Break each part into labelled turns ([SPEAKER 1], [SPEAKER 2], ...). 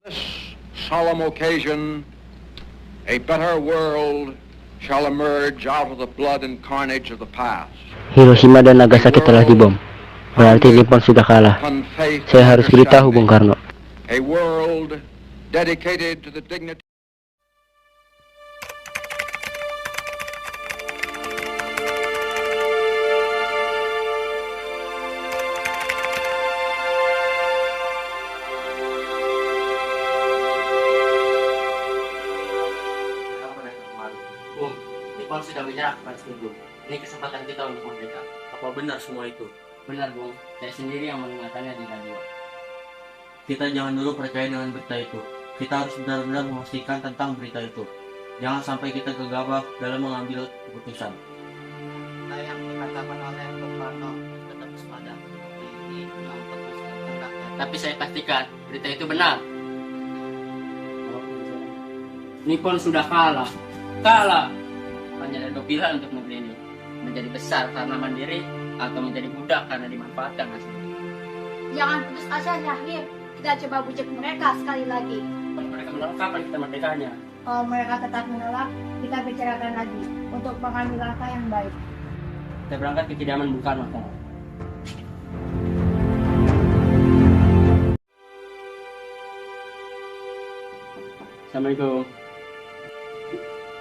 [SPEAKER 1] This solemn occasion, a better world shall emerge out of the blood and carnage of the past.
[SPEAKER 2] Hiroshima dan Nagasaki telah dibom. Berarti Nippon sudah kalah. Saya harus beritahu Bung Karno.
[SPEAKER 1] A world dedicated to the dignity.
[SPEAKER 3] Bung, Nippon sudah menyerah kepada Bung. Ini kesempatan kita untuk merdeka.
[SPEAKER 4] Apa benar semua itu?
[SPEAKER 3] Benar, Bung. Saya sendiri yang mendengarkannya di radio.
[SPEAKER 4] Kita jangan dulu percaya dengan berita itu. Kita harus benar-benar memastikan tentang berita itu. Jangan sampai kita gegabah dalam mengambil keputusan.
[SPEAKER 3] Yang dikatakan oleh Bung Karno tetap waspada. Ini memang keputusan rakyat. Tapi saya pastikan berita itu benar. Nippon sudah kalah. Kalah. Hanya ada dua pilihan untuk negeri ini. Menjadi besar karena mandiri atau menjadi budak karena dimanfaatkan hasilnya.
[SPEAKER 5] Jangan putus asa, Syahrir. Kita coba bujuk mereka sekali lagi.
[SPEAKER 3] Kalau mereka menolak, kapan kita merdekanya?
[SPEAKER 5] Kalau mereka tetap menolak, kita bicarakan lagi untuk mengambil langkah yang baik.
[SPEAKER 3] Kita berangkat ke kediaman Bung Karno. Assalamualaikum.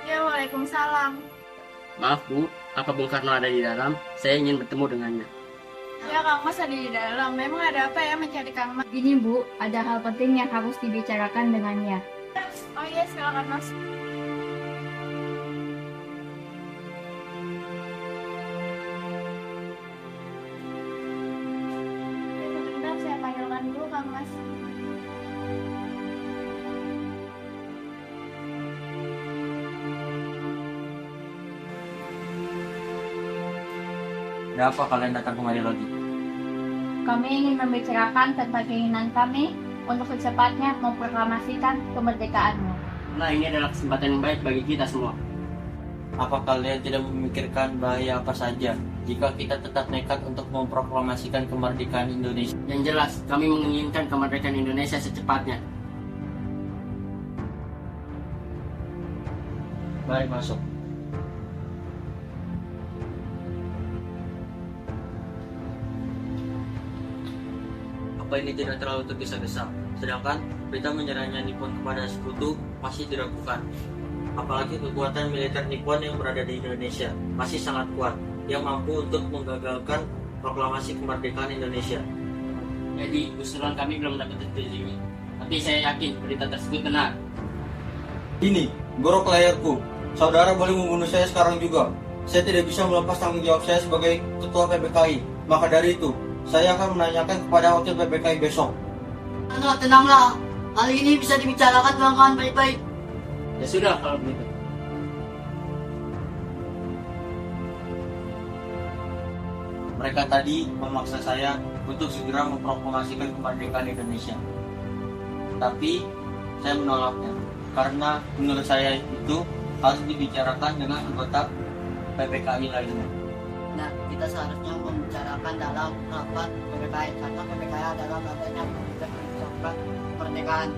[SPEAKER 5] Ya, waalaikumsalam.
[SPEAKER 3] Maaf Bu, apa Bung Karno ada di dalam? Saya ingin bertemu dengannya.
[SPEAKER 5] Ya, Kang Mas ada di dalam. Memang ada apa ya mencari Kang Mas? Gini Bu, ada hal penting yang harus dibicarakan dengannya. Oh iya, silakan Mas. Sebentar, saya panggilkan dulu Kang Mas.
[SPEAKER 4] Ada apa kalian datang kemari lagi?
[SPEAKER 5] Kami ingin membicarakan tentang keinginan kami untuk secepatnya memproklamasikan kemerdekaanmu.
[SPEAKER 3] Nah, ini adalah kesempatan yang baik bagi kita semua.
[SPEAKER 4] Apa kalian tidak memikirkan bahaya apa saja jika kita tetap nekat untuk memproklamasikan kemerdekaan Indonesia?
[SPEAKER 3] Yang jelas, kami menginginkan kemerdekaan Indonesia secepatnya.
[SPEAKER 4] Mari masuk. Apa ini tidak terlalu tergesa-gesa? Sedangkan berita menyerahnya Nippon kepada sekutu masih diragukan. Apalagi kekuatan militer Nippon yang berada di Indonesia masih sangat kuat, yang mampu untuk menggagalkan proklamasi kemerdekaan Indonesia.
[SPEAKER 3] Jadi, usulan kami belum dapat disetujui. Tapi saya yakin berita tersebut benar.
[SPEAKER 4] Ini, gorok layarku. Saudara boleh membunuh saya sekarang juga. Saya tidak bisa melepas tanggung jawab saya sebagai ketua PPKI. Maka dari itu, saya akan menanyakan kepada wakil PPKI besok.
[SPEAKER 6] Tenanglah. Hal ini bisa dibicarakan dengan baik-baik.
[SPEAKER 3] Ya sudah kalau begitu.
[SPEAKER 4] Mereka tadi memaksa saya untuk segera memproklamasikan kemerdekaan Indonesia. Tapi saya menolaknya karena menurut saya itu harus dibicarakan dengan anggota PPKI lainnya.
[SPEAKER 6] Nah, kita seharusnya membicarakan dalam rapat PPKI karena PPKI adalah lembaga memperjuangkan kemerdekaan.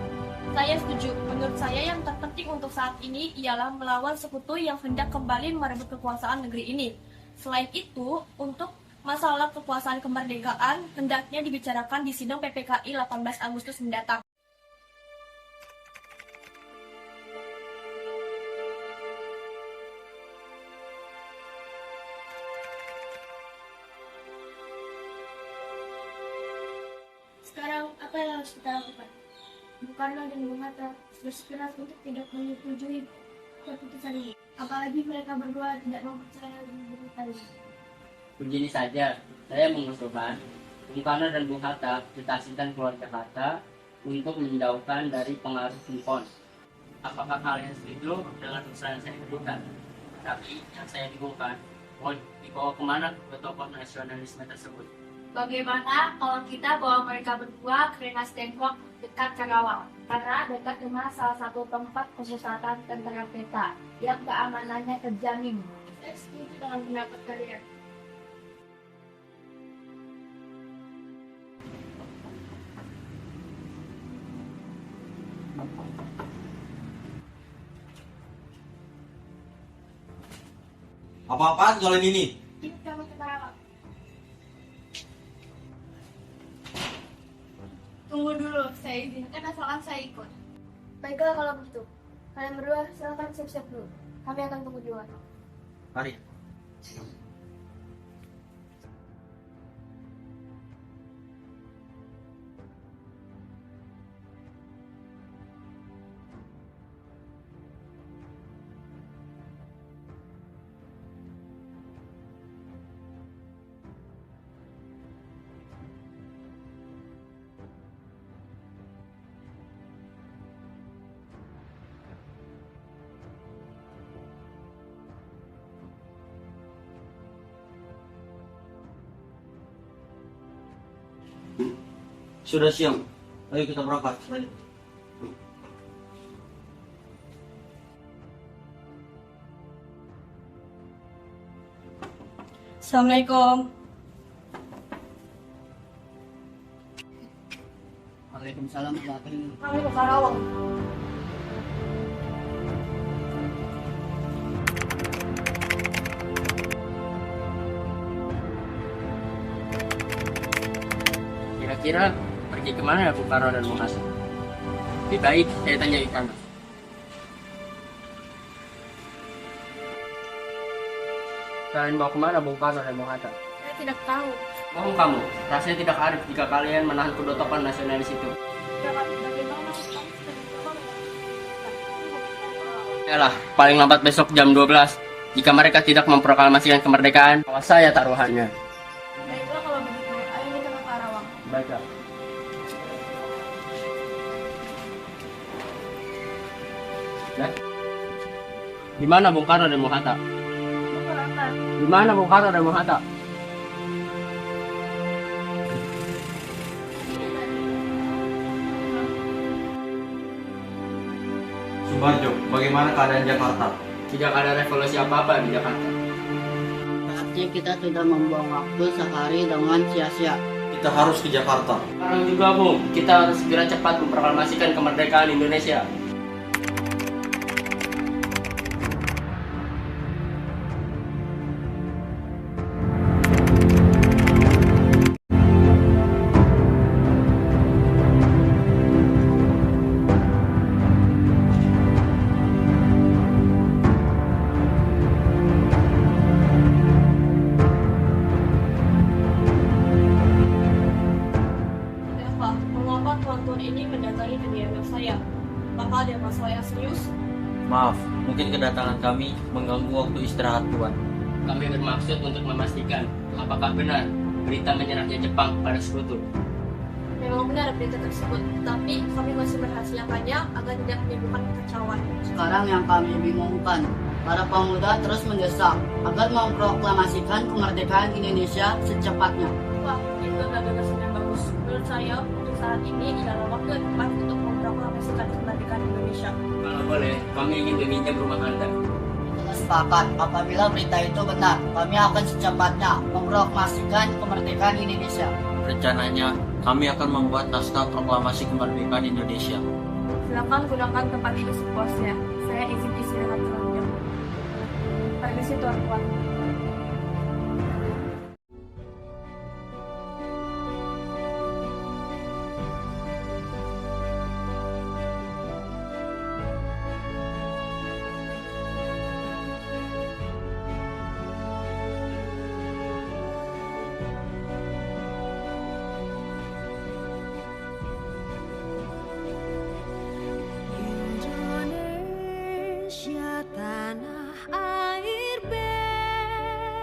[SPEAKER 7] Saya setuju. Menurut saya yang terpenting untuk saat ini ialah melawan sekutu yang hendak kembali merebut kekuasaan negeri ini. Selain itu, untuk masalah kekuasaan kemerdekaan hendaknya dibicarakan di sidang PPKI 18 Agustus mendatang. Sekarang apa yang harus kita lakukan? Bung Karno dan Bung Hatta bersikeras untuk tidak menyetujui keputusan ini. Apalagi mereka berdua tidak mempercayai berita ini.
[SPEAKER 3] Begini saja, saya mengusulkan Bung Karno dan Bung Hatta ditasihkan keluar Jakarta untuk menjauhkan dari pengaruh Nippon. Apakah kalian setuju dengan usulan yang saya ajukan? Tapi yang saya bingungkan, mau dibawa kemana ke tokoh nasionalisme tersebut?
[SPEAKER 5] Bagaimana kalau kita bawa mereka berdua ke Rengas Dengklok dekat Karawang? Karena dekat dengan salah satu tempat pemusatan tentara peta yang keamanannya terjamin.
[SPEAKER 7] Saya setuju dengan pendapat kalian.
[SPEAKER 4] Apa-apaan kalian ini?
[SPEAKER 5] Ini kamu keterangan. Tunggu dulu, saya izinkan asalkan saya ikut. Baiklah kalau begitu. Kalian berdua silakan siap-siap dulu. Kami akan tunggu di luar.
[SPEAKER 4] Mari. Sudah siang. Ayo kita berangkat.
[SPEAKER 7] Assalamualaikum.
[SPEAKER 6] Waalaikumsalam warahmatullahi wabarakatuh.
[SPEAKER 7] Kami ke Karawang.
[SPEAKER 3] Kira-kira pergi kemana ya Bung Karno dan Bung Hatta? Lebih baik saya tanya Ikan. Kalian mau kemana Bung Karno dan Bung Hatta?
[SPEAKER 7] Saya tidak tahu.
[SPEAKER 3] Bohong kamu, rasanya tidak arif jika kalian menahan kedotokan nasionalis itu. Yalah, paling lambat besok jam 12. Jika mereka tidak memproklamasikan kemerdekaan, awas saya taruhannya.
[SPEAKER 7] Baiklah kalau begitu, ayo kita ke Karawang.
[SPEAKER 3] Baiklah. Nah, di mana Bung Karno dan Bung Hatta? Di mana Bung Karno dan Bung Hatta?
[SPEAKER 4] Subarjo, bagaimana keadaan Jakarta?
[SPEAKER 3] Tidak ada revolusi apa-apa di Jakarta.
[SPEAKER 6] Saatnya kita sudah membuang waktu sehari dengan sia-sia.
[SPEAKER 4] Kita harus ke Jakarta.
[SPEAKER 3] Sekarang juga Bung, kita harus segera cepat memproklamasikan kemerdekaan Indonesia.
[SPEAKER 7] Eva, mengapa tuan-tuan ini mendatangi kediaman saya? Apakah ada masalah yang serius?
[SPEAKER 4] Maaf, mungkin kedatangan kami mengganggu waktu istirahat Tuan.
[SPEAKER 3] Kami bermaksud untuk memastikan apakah benar berita menyerahnya Jepang pada sekutu.
[SPEAKER 7] Memang benar berita tersebut, tapi kami masih merahasiakannya agar tidak menimbulkan kekacauan.
[SPEAKER 6] Sekarang yang kami bingungkan, para pemuda terus mendesak agar memproklamasikan kemerdekaan Indonesia secepatnya.
[SPEAKER 7] Wah, itu adalah gagasan yang bagus. Menurut saya, untuk saat ini adalah waktu yang tepat untuk memproklamasikan kemerdekaan Indonesia.
[SPEAKER 3] Kalau boleh, kami ingin meminjam rumah Anda.
[SPEAKER 6] Kita sepakat, apabila berita itu benar, kami akan secepatnya memproklamasikan kemerdekaan Indonesia.
[SPEAKER 4] Rencananya, kami akan membuat naskah proklamasi kemerdekaan Indonesia.
[SPEAKER 7] Silakan gunakan tempat ini sepuasnya. Saya izin istirahat terlebih dahulu. Permisi tuan-tuan.
[SPEAKER 8] Indonesia tanah air beta.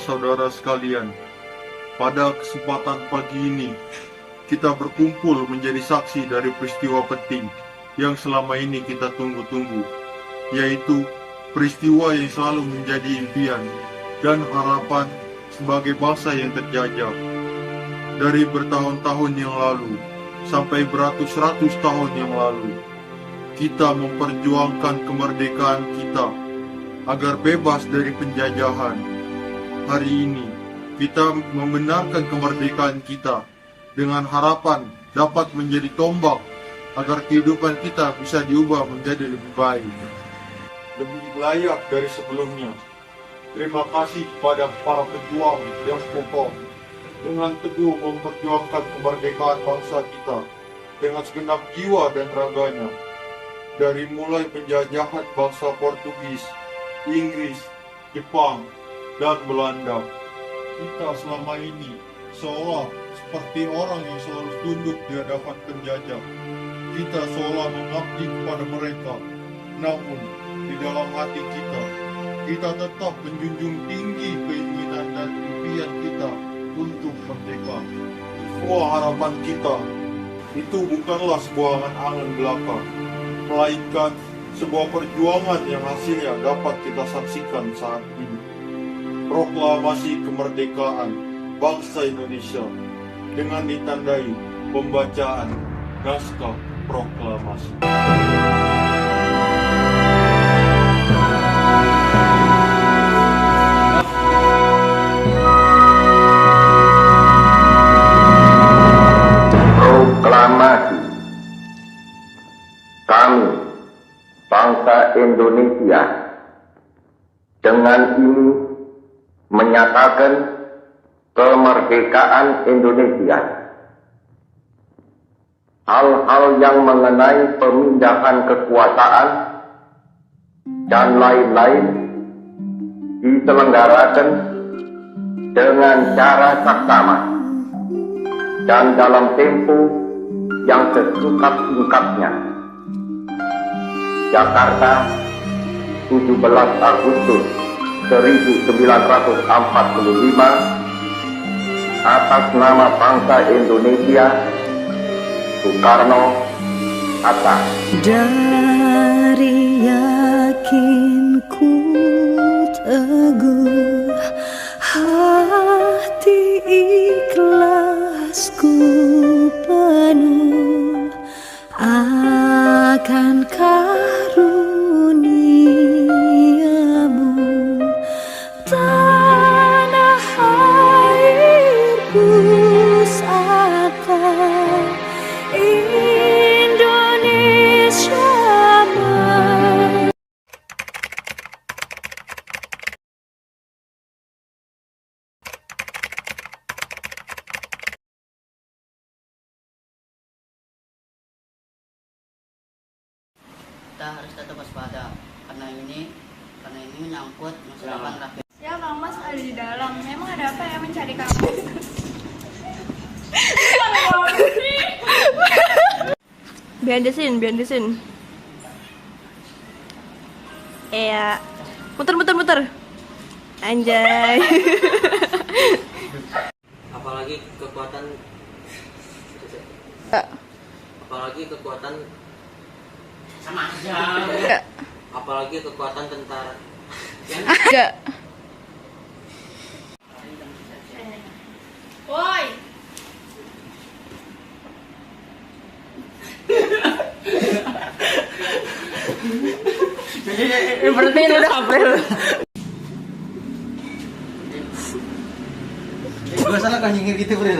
[SPEAKER 8] saudara sekalian, pada kesempatan pagi ini, kita berkumpul menjadi saksi dari peristiwa penting yang selama ini kita tunggu-tunggu, yaitu peristiwa yang selalu menjadi impian dan harapan sebagai bangsa yang terjajah. Dari bertahun-tahun yang lalu sampai beratus-ratus tahun yang lalu, kita memperjuangkan kemerdekaan kita agar bebas dari penjajahan. Hari ini, kita membenarkan kemerdekaan kita dengan harapan dapat menjadi tombak agar kehidupan kita bisa diubah menjadi lebih baik, lebih layak dari sebelumnya. Terima kasih kepada para pejuang yang kokoh dengan teguh memperjuangkan kemerdekaan bangsa kita dengan segenap jiwa dan raganya. Dari mulai penjajahan bangsa Portugis, Inggris, Jepang, dan Belanda, kita selama ini seolah seperti orang yang selalu tunduk di hadapan penjajah. Kita seolah mengabdi kepada mereka, namun di dalam hati kita tetap menjunjung tinggi keinginan dan impian kita untuk merdeka. Semua harapan kita itu bukanlah sebuah angan-angan belaka, melainkan sebuah perjuangan yang hasilnya dapat kita saksikan saat ini. Proklamasi kemerdekaan bangsa Indonesia dengan ditandai pembacaan naskah proklamasi.
[SPEAKER 1] Proklamasi. Kami, bangsa Indonesia, dengan ini menyatakan kemerdekaan Indonesia. Hal-hal yang mengenai pemindahan kekuasaan dan lain-lain diselenggarakan dengan cara saksama dan dalam tempo yang sesingkat-singkatnya. Jakarta, 17 Agustus 1945, atas nama bangsa Indonesia, Soekarno, Hatta.
[SPEAKER 9] Dari yakinku teguh, hati ikhlasku penuh akan karuniamu, tanah airku saka Indonesia.
[SPEAKER 6] Kita harus tetap waspada karena ini menyangkut masa depan rakyat.
[SPEAKER 7] Ya, Kang Mas ada di dalam. Memang ada apa ya mencari kamu? Behind the scene. Muter. Anjay.
[SPEAKER 4] Apalagi kekuatan
[SPEAKER 3] Sama aja.
[SPEAKER 4] apalagi kekuatan tentara.
[SPEAKER 7] Enggak. Woi.
[SPEAKER 3] Berarti udah April.
[SPEAKER 4] Gua salah kan nyengir gitu, Bro.